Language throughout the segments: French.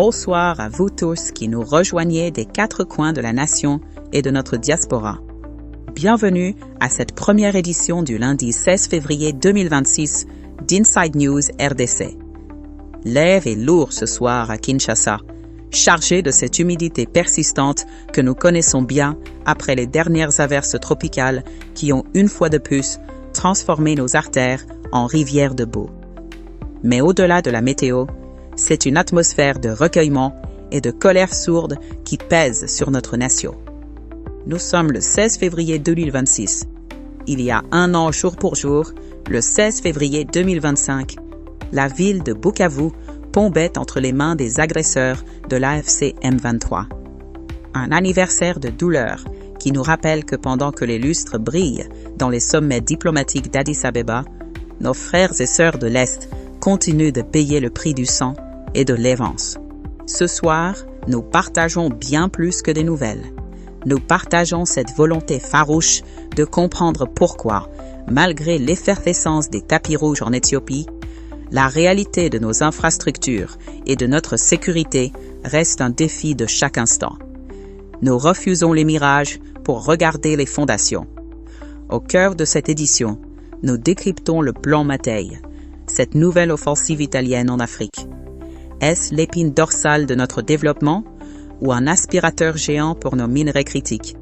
Bonsoir à vous tous qui nous rejoignez des quatre coins de la nation et de notre diaspora. Bienvenue à cette première édition du lundi 16 février 2026 d'Inside News RDC. L'air est lourd ce soir à Kinshasa, chargé de cette humidité persistante que nous connaissons bien après les dernières averses tropicales qui ont une fois de plus transformé nos artères en rivières de boue. Mais au-delà de la météo, c'est une atmosphère de recueillement et de colère sourde qui pèse sur notre nation. Nous sommes le 16 février 2026. Il y a un an jour pour jour, le 16 février 2025, la ville de Bukavu tombait entre les mains des agresseurs de l'AFC M23. Un anniversaire de douleur qui nous rappelle que pendant que les lustres brillent dans les sommets diplomatiques d'Addis Abeba, nos frères et sœurs de l'Est continuent de payer le prix du sang et de l'errance. Ce soir, nous partageons bien plus que des nouvelles. Nous partageons cette volonté farouche de comprendre pourquoi, malgré l'effervescence des tapis rouges en Éthiopie, la réalité de nos infrastructures et de notre sécurité reste un défi de chaque instant. Nous refusons les mirages pour regarder les fondations. Au cœur de cette édition, nous décryptons le plan Matei, cette nouvelle offensive italienne en Afrique. Est-ce l'épine dorsale de notre développement ou un aspirateur géant pour nos minerais critiques?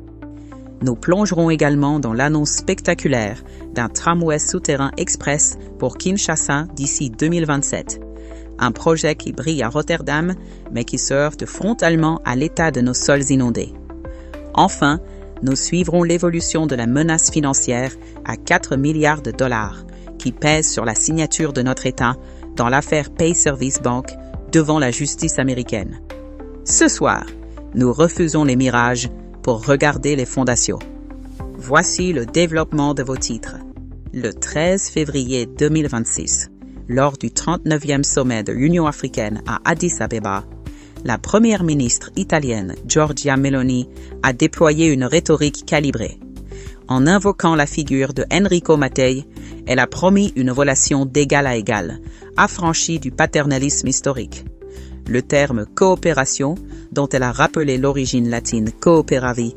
Nous plongerons également dans l'annonce spectaculaire d'un tramway souterrain express pour Kinshasa d'ici 2027. Un projet qui brille à Rotterdam, mais qui se heurte frontalement à l'état de nos sols inondés. Enfin, nous suivrons l'évolution de la menace financière à 4 milliards de dollars qui pèse sur la signature de notre État dans l'affaire Pay Service Bank devant la justice américaine. Ce soir, nous refusons les mirages pour regarder les fondations. Voici le développement de vos titres. Le 13 février 2026, lors du 39e sommet de l'Union africaine à Addis Abeba, la première ministre italienne Giorgia Meloni a déployé une rhétorique calibrée. En invoquant la figure de Enrico Mattei, elle a promis une relation d'égal à égal, affranchie du paternalisme historique. Le terme coopération, dont elle a rappelé l'origine latine cooperavi,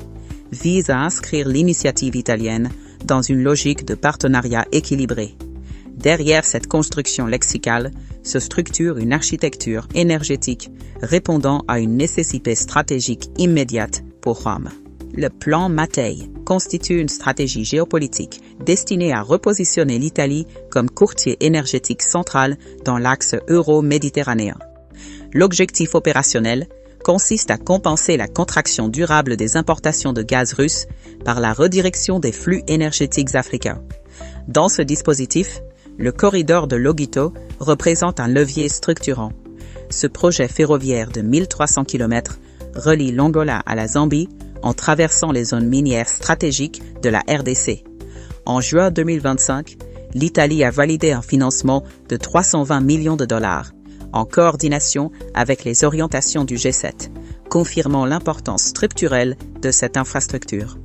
vise à inscrire l'initiative italienne dans une logique de partenariat équilibré. Derrière cette construction lexicale se structure une architecture énergétique répondant à une nécessité stratégique immédiate pour Rome. Le plan Matei constitue une stratégie géopolitique destinée à repositionner l'Italie comme courtier énergétique central dans l'axe euro-méditerranéen. L'objectif opérationnel consiste à compenser la contraction durable des importations de gaz russe par la redirection des flux énergétiques africains. Dans ce dispositif, le corridor de Lobito représente un levier structurant. Ce projet ferroviaire de 1300 km relie l'Angola à la Zambie en traversant les zones minières stratégiques de la RDC. En juin 2025, l'Italie a validé un financement de 320 millions de dollars, en coordination avec les orientations du G7, confirmant l'importance structurelle de cette infrastructure.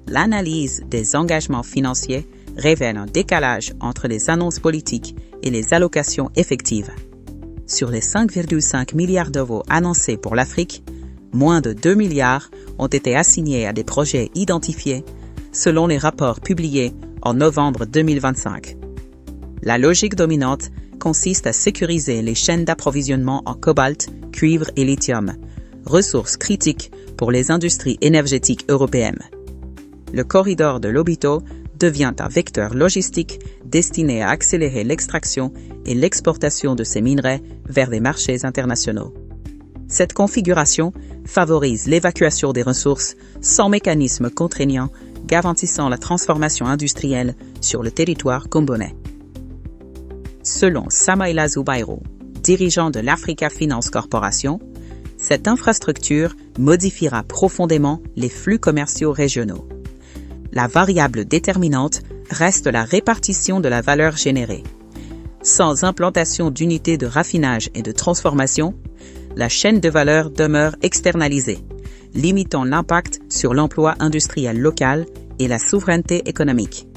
L'analyse des engagements financiers révèle un décalage entre les annonces politiques et les allocations effectives. Sur les 5,5 milliards d'euros annoncés pour l'Afrique, moins de 2 milliards ont été assignés à des projets identifiés, selon les rapports publiés en novembre 2025. La logique dominante consiste à sécuriser les chaînes d'approvisionnement en cobalt, cuivre et lithium, ressources critiques pour les industries énergétiques européennes. Le corridor de Lobito devient un vecteur logistique destiné à accélérer l'extraction et l'exportation de ces minerais vers les marchés internationaux. Cette configuration favorise l'évacuation des ressources sans mécanisme contraignant, garantissant la transformation industrielle sur le territoire congolais. Selon Samaila Zubairo, dirigeant de l'Africa Finance Corporation, cette infrastructure modifiera profondément les flux commerciaux régionaux. La variable déterminante reste la répartition de la valeur générée. Sans implantation d'unités de raffinage et de transformation, la chaîne de valeur demeure externalisée, limitant l'impact sur l'emploi industriel local et la souveraineté économique.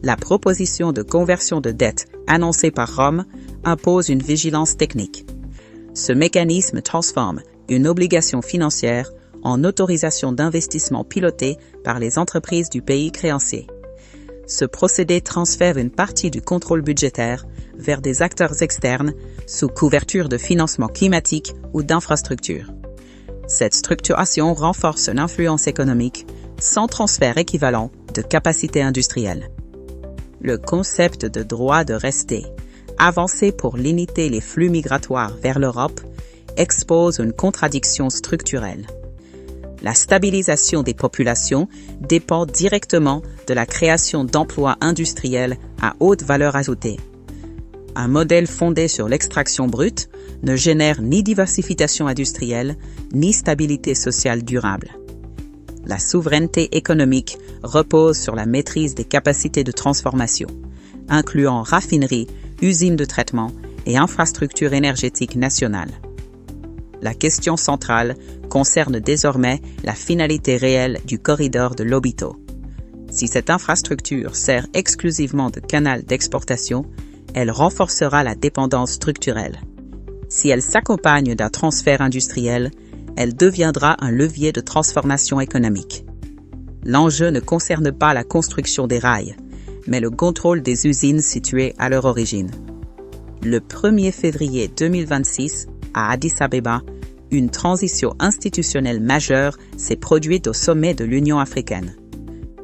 La proposition de conversion de dette annoncée par Rome impose une vigilance technique. Ce mécanisme transforme une obligation financière en autorisation d'investissement pilotée par les entreprises du pays créancier. Ce procédé transfère une partie du contrôle budgétaire vers des acteurs externes sous couverture de financement climatique ou d'infrastructure. Cette structuration renforce l'influence économique sans transfert équivalent de capacité industrielle. Le concept de droit de rester, avancé pour limiter les flux migratoires vers l'Europe, expose une contradiction structurelle. La stabilisation des populations dépend directement de la création d'emplois industriels à haute valeur ajoutée. Un modèle fondé sur l'extraction brute ne génère ni diversification industrielle, ni stabilité sociale durable. La souveraineté économique repose sur la maîtrise des capacités de transformation, incluant raffineries, usines de traitement et infrastructures énergétiques nationales. La question centrale concerne désormais la finalité réelle du corridor de Lobito. Si cette infrastructure sert exclusivement de canal d'exportation, elle renforcera la dépendance structurelle. Si elle s'accompagne d'un transfert industriel, elle deviendra un levier de transformation économique. L'enjeu ne concerne pas la construction des rails, mais le contrôle des usines situées à leur origine. Le 1er février 2026, à Addis Abeba, une transition institutionnelle majeure s'est produite au sommet de l'Union africaine.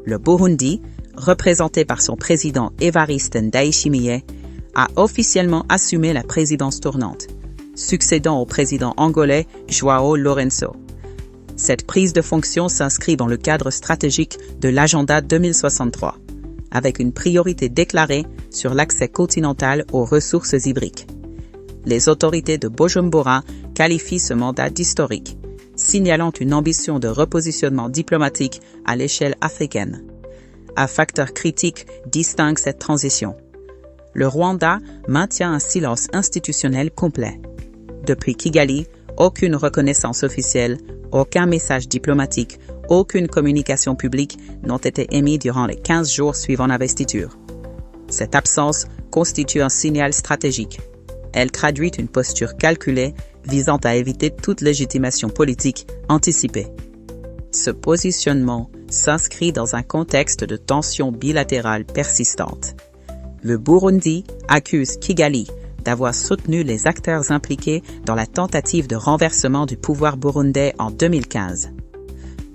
Le Burundi, représenté par son président Evariste Ndayishimiye, a officiellement assumé la présidence tournante, succédant au président angolais João Lourenço. Cette prise de fonction s'inscrit dans le cadre stratégique de l'agenda 2063, avec une priorité déclarée sur l'accès continental aux ressources hydriques. Les autorités de Bujumbura qualifient ce mandat d'historique, signalant une ambition de repositionnement diplomatique à l'échelle africaine. Un facteur critique distingue cette transition. Le Rwanda maintient un silence institutionnel complet. Depuis Kigali, aucune reconnaissance officielle, aucun message diplomatique, aucune communication publique n'ont été émis durant les 15 jours suivant l'investiture. Cette absence constitue un signal stratégique. Elle traduit une posture calculée visant à éviter toute légitimation politique anticipée. Ce positionnement s'inscrit dans un contexte de tensions bilatérales persistantes. Le Burundi accuse Kigali d'avoir soutenu les acteurs impliqués dans la tentative de renversement du pouvoir burundais en 2015.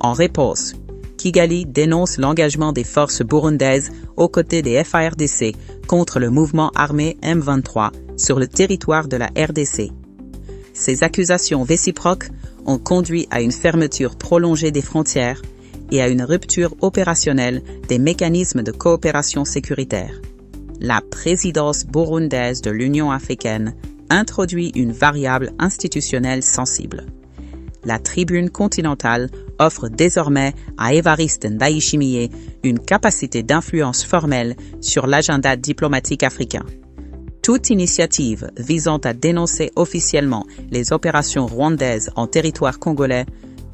En réponse, Kigali dénonce l'engagement des forces burundaises aux côtés des FARDC contre le mouvement armé M23 sur le territoire de la RDC. Ces accusations réciproques ont conduit à une fermeture prolongée des frontières et à une rupture opérationnelle des mécanismes de coopération sécuritaire. La présidence burundaise de l'Union africaine introduit une variable institutionnelle sensible. La tribune continentale offre désormais à Evariste Ndayishimiye une capacité d'influence formelle sur l'agenda diplomatique africain. Toute initiative visant à dénoncer officiellement les opérations rwandaises en territoire congolais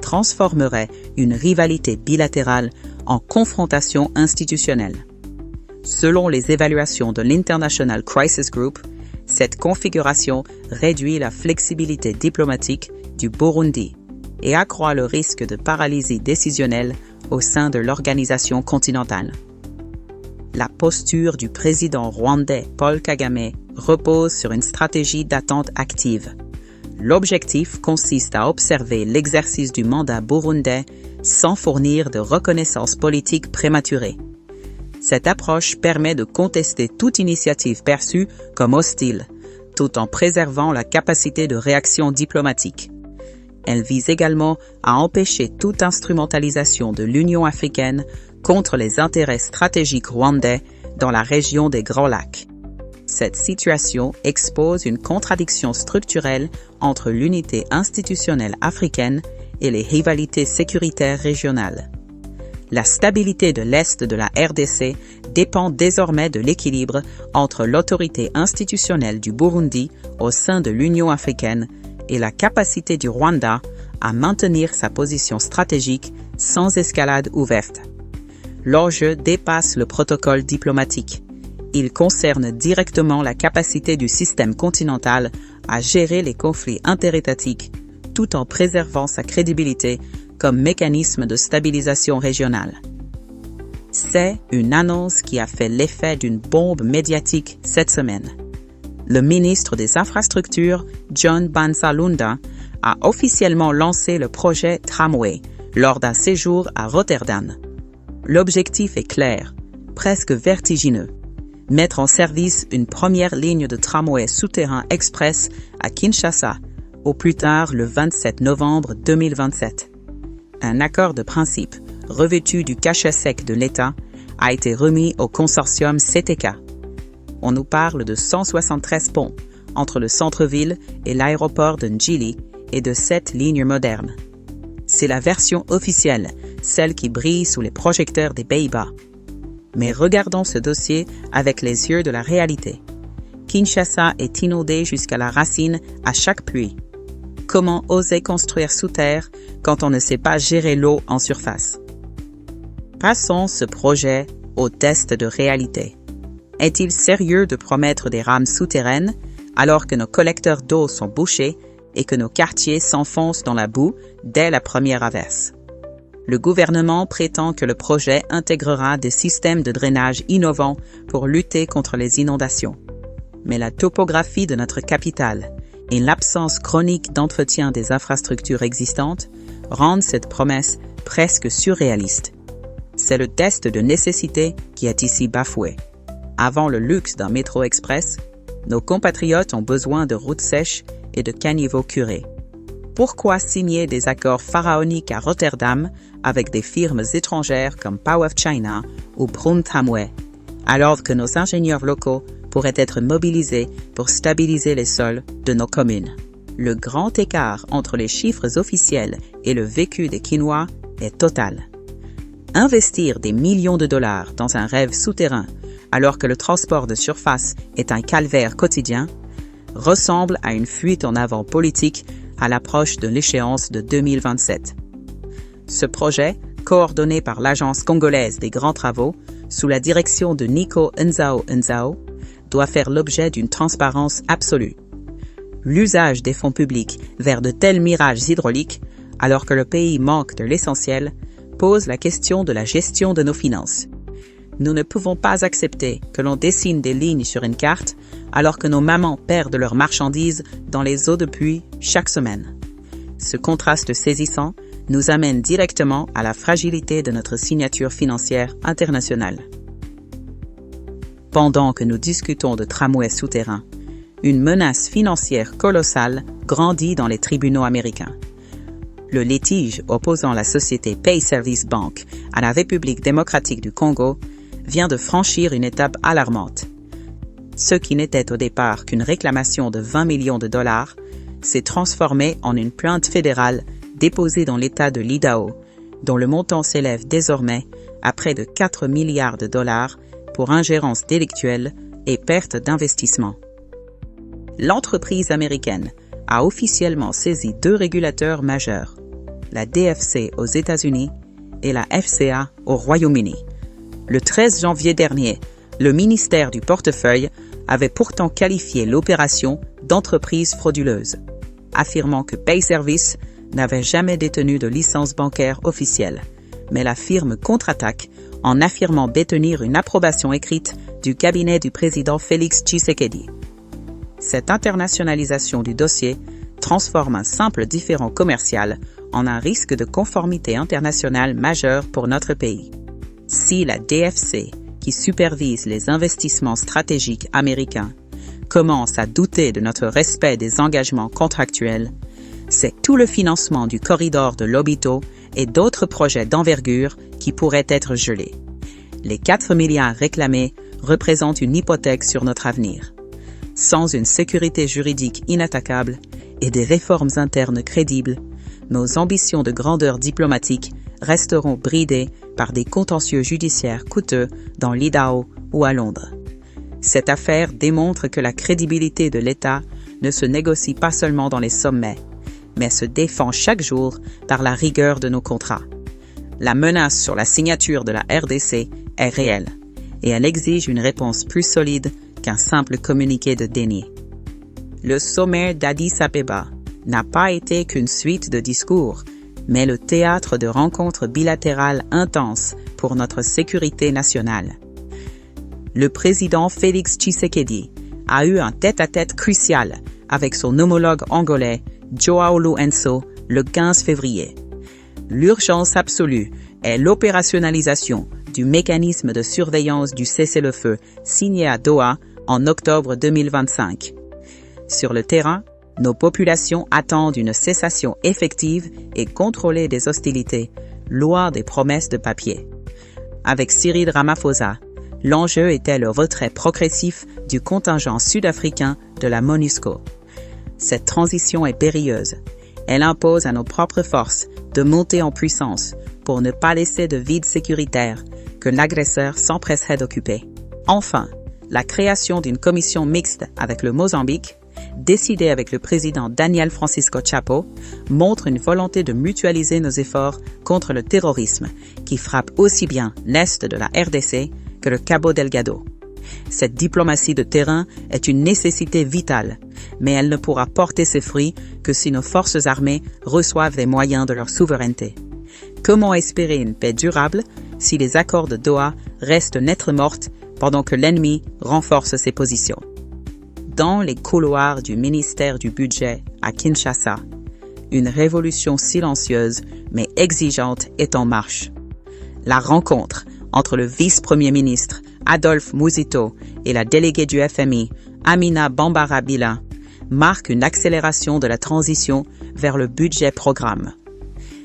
transformerait une rivalité bilatérale en confrontation institutionnelle. Selon les évaluations de l'International Crisis Group, cette configuration réduit la flexibilité diplomatique du Burundi et accroît le risque de paralysie décisionnelle au sein de l'organisation continentale. La posture du président rwandais Paul Kagame repose sur une stratégie d'attente active. L'objectif consiste à observer l'exercice du mandat burundais sans fournir de reconnaissance politique prématurée. Cette approche permet de contester toute initiative perçue comme hostile, tout en préservant la capacité de réaction diplomatique. Elle vise également à empêcher toute instrumentalisation de l'Union africaine contre les intérêts stratégiques rwandais dans la région des Grands Lacs. Cette situation expose une contradiction structurelle entre l'unité institutionnelle africaine et les rivalités sécuritaires régionales. La stabilité de l'Est de la RDC dépend désormais de l'équilibre entre l'autorité institutionnelle du Burundi au sein de l'Union africaine et la capacité du Rwanda à maintenir sa position stratégique sans escalade ouverte. L'enjeu dépasse le protocole diplomatique. Il concerne directement la capacité du système continental à gérer les conflits interétatiques tout en préservant sa crédibilité comme mécanisme de stabilisation régionale. C'est une annonce qui a fait l'effet d'une bombe médiatique cette semaine. Le ministre des Infrastructures, John Bansalunda, a officiellement lancé le projet Tramway lors d'un séjour à Rotterdam. L'objectif est clair, presque vertigineux. Mettre en service une première ligne de tramway souterrain express à Kinshasa, au plus tard le 27 novembre 2027. Un accord de principe, revêtu du cachet sec de l'État, a été remis au consortium CTK. On nous parle de 173 ponts entre le centre-ville et l'aéroport de Njili et de 7 lignes modernes. C'est la version officielle, celle qui brille sous les projecteurs des Pays-Bas. Mais regardons ce dossier avec les yeux de la réalité. Kinshasa est inondée jusqu'à la racine à chaque pluie. Comment oser construire sous terre quand on ne sait pas gérer l'eau en surface? Passons ce projet au test de réalité. Est-il sérieux de promettre des rames souterraines alors que nos collecteurs d'eau sont bouchés et que nos quartiers s'enfoncent dans la boue dès la première averse? Le gouvernement prétend que le projet intégrera des systèmes de drainage innovants pour lutter contre les inondations. Mais la topographie de notre capitale et l'absence chronique d'entretien des infrastructures existantes rendent cette promesse presque surréaliste. C'est le test de nécessité qui est ici bafoué. Avant le luxe d'un métro express, nos compatriotes ont besoin de routes sèches et de caniveaux curés. Pourquoi signer des accords pharaoniques à Rotterdam avec des firmes étrangères comme Power China ou Brun Tramway, alors que nos ingénieurs locaux pourraient être mobilisés pour stabiliser les sols de nos communes? Le grand écart entre les chiffres officiels et le vécu des Kinois est total. Investir des millions de dollars dans un rêve souterrain alors que le transport de surface est un calvaire quotidien ressemble à une fuite en avant politique à l'approche de l'échéance de 2027. Ce projet, coordonné par l'Agence congolaise des grands travaux, sous la direction de Nico Nzao, doit faire l'objet d'une transparence absolue. L'usage des fonds publics vers de tels mirages hydrauliques, alors que le pays manque de l'essentiel, pose la question de la gestion de nos finances. Nous ne pouvons pas accepter que l'on dessine des lignes sur une carte alors que nos mamans perdent leurs marchandises dans les eaux de pluie chaque semaine. Ce contraste saisissant nous amène directement à la fragilité de notre signature financière internationale. Pendant que nous discutons de tramways souterrains, une menace financière colossale grandit dans les tribunaux américains. Le litige opposant la société Pay Service Bank à la République démocratique du Congo vient de franchir une étape alarmante. Ce qui n'était au départ qu'une réclamation de 20 millions de dollars s'est transformé en une plainte fédérale déposée dans l'État de l'Idaho, dont le montant s'élève désormais à près de 4 milliards de dollars pour ingérence délictuelle et perte d'investissement. L'entreprise américaine a officiellement saisi 2 régulateurs majeurs, la DFC aux États-Unis et la FCA au Royaume-Uni. Le 13 janvier dernier, le ministère du Portefeuille avait pourtant qualifié l'opération d'entreprise frauduleuse, affirmant que PayService n'avait jamais détenu de licence bancaire officielle, mais la firme contre-attaque en affirmant détenir une approbation écrite du cabinet du président Félix Tshisekedi. Cette internationalisation du dossier transforme un simple différend commercial en un risque de conformité internationale majeur pour notre pays. Si la DFC, qui supervise les investissements stratégiques américains, commence à douter de notre respect des engagements contractuels, c'est tout le financement du corridor de Lobito et d'autres projets d'envergure qui pourraient être gelés. Les 4 milliards réclamés représentent une hypothèque sur notre avenir. Sans une sécurité juridique inattaquable et des réformes internes crédibles, nos ambitions de grandeur diplomatique resteront bridées par des contentieux judiciaires coûteux dans l'Idaho ou à Londres. Cette affaire démontre que la crédibilité de l'État ne se négocie pas seulement dans les sommets, mais se défend chaque jour par la rigueur de nos contrats. La menace sur la signature de la RDC est réelle et elle exige une réponse plus solide qu'un simple communiqué de déni. le sommet d'Addis Abeba n'a pas été qu'une suite de discours, mais le théâtre de rencontres bilatérales intenses pour notre sécurité nationale. Le président Félix Tshisekedi a eu un tête-à-tête crucial avec son homologue angolais João Lourenço le 15 février. L'urgence absolue est l'opérationnalisation du mécanisme de surveillance du cessez-le-feu signé à Doha en octobre 2025. Sur le terrain, nos populations attendent une cessation effective et contrôlée des hostilités, loin des promesses de papier. Avec Cyril Ramaphosa, l'enjeu était le retrait progressif du contingent sud-africain de la MONUSCO. Cette transition est périlleuse. Elle impose à nos propres forces de monter en puissance pour ne pas laisser de vide sécuritaire que l'agresseur s'empresserait d'occuper. Enfin, la création d'une commission mixte avec le Mozambique, décidée avec le président Daniel Francisco Chapo, montre une volonté de mutualiser nos efforts contre le terrorisme qui frappe aussi bien l'est de la RDC que le Cabo Delgado. Cette diplomatie de terrain est une nécessité vitale, mais elle ne pourra porter ses fruits que si nos forces armées reçoivent les moyens de leur souveraineté. Comment espérer une paix durable si les accords de Doha restent lettre morte pendant que l'ennemi renforce ses positions? Dans les couloirs du ministère du Budget à Kinshasa, une révolution silencieuse mais exigeante est en marche. La rencontre entre le vice-premier ministre Adolphe Muzito et la déléguée du FMI Amina Bambara-Bila marque une accélération de la transition vers le budget programme.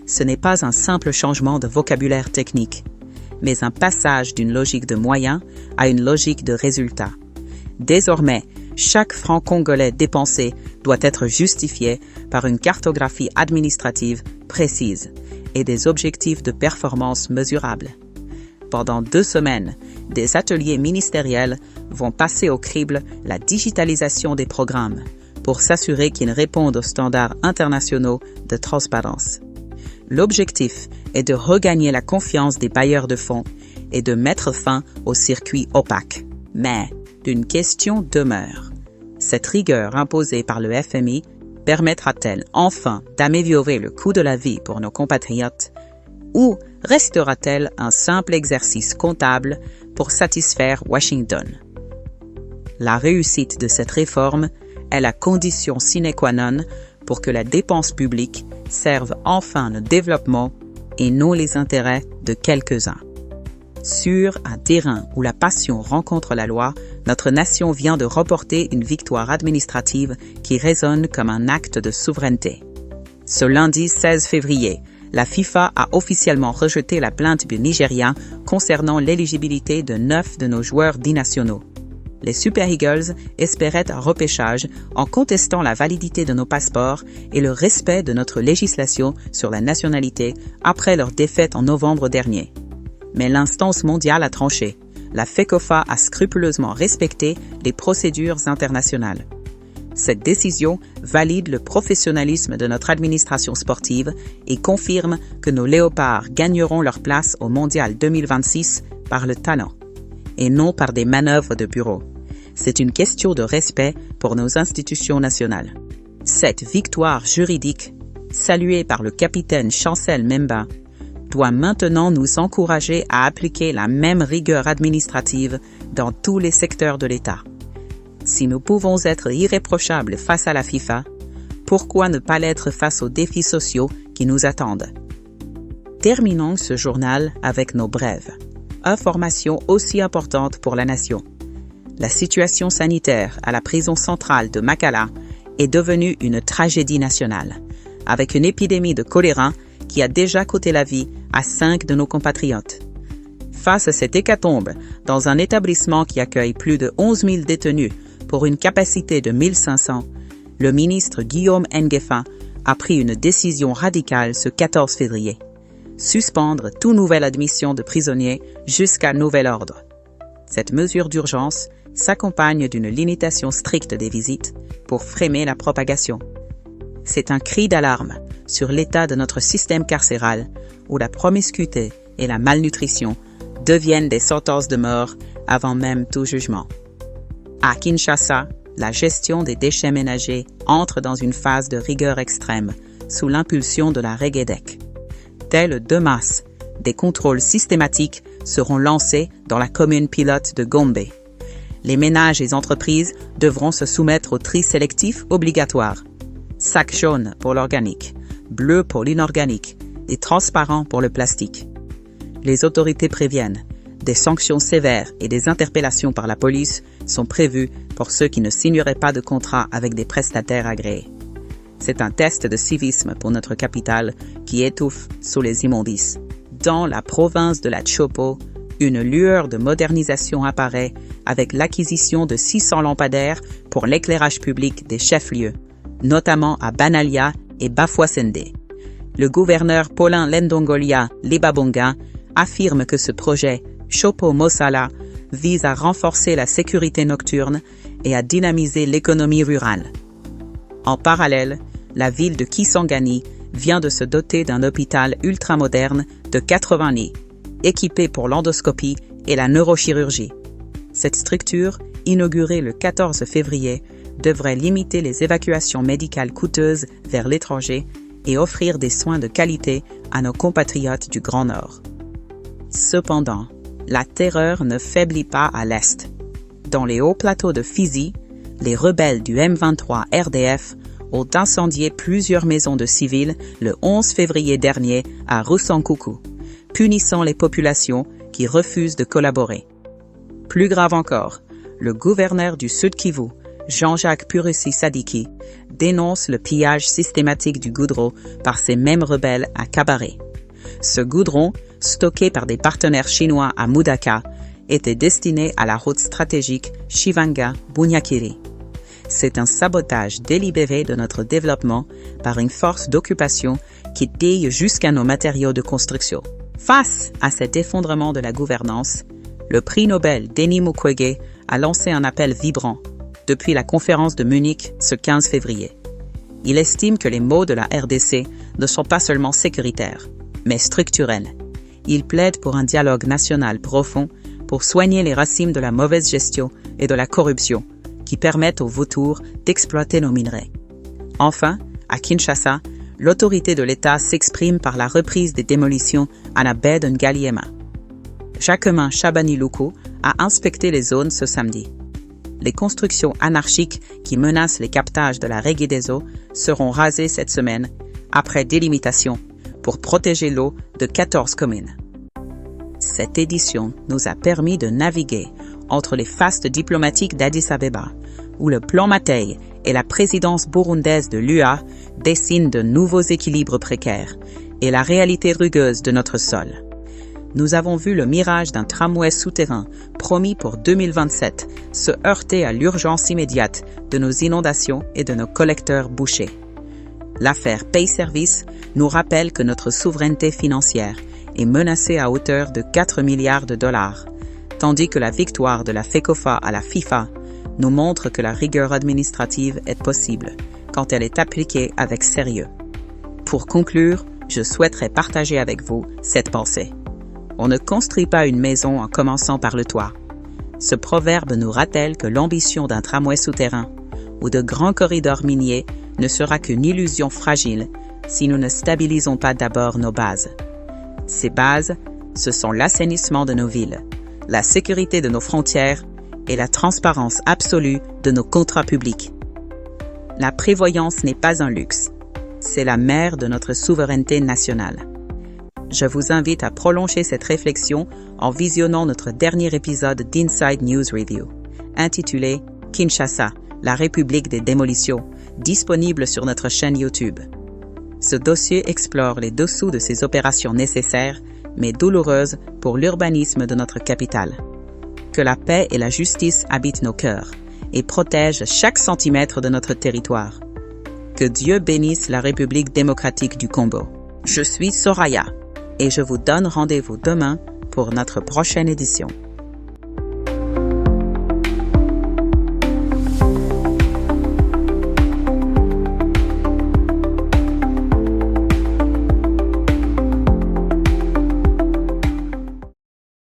Ce n'est pas un simple changement de vocabulaire technique, mais un passage d'une logique de moyens à une logique de résultats. Désormais, chaque franc congolais dépensé doit être justifié par une cartographie administrative précise et des objectifs de performance mesurables. Pendant 2 semaines, des ateliers ministériels vont passer au crible la digitalisation des programmes pour s'assurer qu'ils répondent aux standards internationaux de transparence. L'objectif est de regagner la confiance des bailleurs de fonds et de mettre fin aux circuits opaques. Mais une question demeure. Cette rigueur imposée par le FMI permettra-t-elle enfin d'améliorer le coût de la vie pour nos compatriotes ou restera-t-elle un simple exercice comptable pour satisfaire Washington? La réussite de cette réforme est la condition sine qua non pour que la dépense publique serve enfin le développement et non les intérêts de quelques-uns. Sur un terrain où la passion rencontre la loi, notre nation vient de remporter une victoire administrative qui résonne comme un acte de souveraineté. Ce lundi 16 février, la FIFA a officiellement rejeté la plainte du Nigeria concernant l'éligibilité de 9 de nos joueurs binationaux. Les Super Eagles espéraient un repêchage en contestant la validité de nos passeports et le respect de notre législation sur la nationalité après leur défaite en novembre dernier. Mais l'instance mondiale a tranché. La FECOFA a scrupuleusement respecté les procédures internationales. Cette décision valide le professionnalisme de notre administration sportive et confirme que nos léopards gagneront leur place au Mondial 2026 par le talent, et non par des manœuvres de bureau. C'est une question de respect pour nos institutions nationales. Cette victoire juridique, saluée par le capitaine Chancel Memba, doit maintenant nous encourager à appliquer la même rigueur administrative dans tous les secteurs de l'État. Si nous pouvons être irréprochables face à la FIFA, pourquoi ne pas l'être face aux défis sociaux qui nous attendent? Terminons ce journal avec nos brèves. Information aussi importante pour la nation. La situation sanitaire à la prison centrale de Makala est devenue une tragédie nationale, avec une épidémie de choléra qui a déjà coûté la vie à 5 de nos compatriotes. Face à cette hécatombe, dans un établissement qui accueille plus de 11 000 détenus pour une capacité de 1500, le ministre Guillaume Ngefa a pris une décision radicale ce 14 février. Suspendre toute nouvelle admission de prisonniers jusqu'à nouvel ordre. Cette mesure d'urgence s'accompagne d'une limitation stricte des visites pour freiner la propagation. C'est un cri d'alarme sur l'état de notre système carcéral où la promiscuité et la malnutrition deviennent des sentences de mort avant même tout jugement. À Kinshasa, la gestion des déchets ménagers entre dans une phase de rigueur extrême, sous l'impulsion de la Regedec. Dès le 2 mars, des contrôles systématiques seront lancés dans la commune pilote de Gombe. Les ménages et entreprises devront se soumettre au tri sélectif obligatoire. Sac jaune pour l'organique, bleu pour l'inorganique et transparent pour le plastique. Les autorités préviennent, des sanctions sévères et des interpellations par la police sont prévues pour ceux qui ne signeraient pas de contrat avec des prestataires agréés. C'est un test de civisme pour notre capitale qui étouffe sous les immondices. Dans la province de la Chopo, une lueur de modernisation apparaît avec l'acquisition de 600 lampadaires pour l'éclairage public des chefs-lieux, notamment à Banalia et Bafouassende. Le gouverneur Paulin Lendongolia Libabonga affirme que ce projet Chopo Mosala vise à renforcer la sécurité nocturne et à dynamiser l'économie rurale. En parallèle, la ville de Kisangani vient de se doter d'un hôpital ultramoderne de 80 lits, équipé pour l'endoscopie et la neurochirurgie. Cette structure, inaugurée le 14 février, devrait limiter les évacuations médicales coûteuses vers l'étranger et offrir des soins de qualité à nos compatriotes du Grand Nord. Cependant, la terreur ne faiblit pas à l'Est. Dans les hauts plateaux de Fizi, les rebelles du M23 RDF ont incendié plusieurs maisons de civils le 11 février dernier à Roussankoukou, punissant les populations qui refusent de collaborer. Plus grave encore, le gouverneur du Sud Kivu, Jean-Jacques Purussi Sadiki, dénonce le pillage systématique du goudron par ces mêmes rebelles à Kabaré. Ce goudron, stocké par des partenaires chinois à Mudaka, était destiné à la route stratégique Chivanga-Bunyakiri. C'est un sabotage délibéré de notre développement par une force d'occupation qui pille jusqu'à nos matériaux de construction. Face à cet effondrement de la gouvernance, le prix Nobel Denis Mukwege a lancé un appel vibrant depuis la conférence de Munich ce 15 février. Il estime que les maux de la RDC ne sont pas seulement sécuritaires, mais structurels. Il plaide pour un dialogue national profond pour soigner les racines de la mauvaise gestion et de la corruption qui permettent aux vautours d'exploiter nos minerais. Enfin, à Kinshasa, l'autorité de l'État s'exprime par la reprise des démolitions à la baie de Ngaliema. Jacquemin Chabani-Loukou a inspecté les zones ce samedi. Les constructions anarchiques qui menacent les captages de la Regideso seront rasées cette semaine, après délimitation, pour protéger l'eau de 14 communes. Cette édition nous a permis de naviguer entre les fastes diplomatiques d'Addis Abeba, où le plan Matei et la présidence burundaise de l'UA dessinent de nouveaux équilibres précaires, et la réalité rugueuse de notre sol. Nous avons vu le mirage d'un tramway souterrain promis pour 2027 se heurter à l'urgence immédiate de nos inondations et de nos collecteurs bouchés. L'affaire Pay Service nous rappelle que notre souveraineté financière est menacée à hauteur de 4 milliards de dollars, tandis que la victoire de la FECOFA à la FIFA nous montre que la rigueur administrative est possible quand elle est appliquée avec sérieux. Pour conclure, je souhaiterais partager avec vous cette pensée. On ne construit pas une maison en commençant par le toit. Ce proverbe nous rappelle que l'ambition d'un tramway souterrain ou de grands corridors miniers ne sera qu'une illusion fragile si nous ne stabilisons pas d'abord nos bases. Ces bases, ce sont l'assainissement de nos villes, la sécurité de nos frontières et la transparence absolue de nos contrats publics. La prévoyance n'est pas un luxe, c'est la mère de notre souveraineté nationale. Je vous invite à prolonger cette réflexion en visionnant notre dernier épisode d'Inside News Review, intitulé « Kinshasa, la République des démolitions », disponible sur notre chaîne YouTube. Ce dossier explore les dessous de ces opérations nécessaires, mais douloureuses pour l'urbanisme de notre capitale. Que la paix et la justice habitent nos cœurs et protègent chaque centimètre de notre territoire. Que Dieu bénisse la République démocratique du Congo. Je suis Soraya et je vous donne rendez-vous demain pour notre prochaine édition.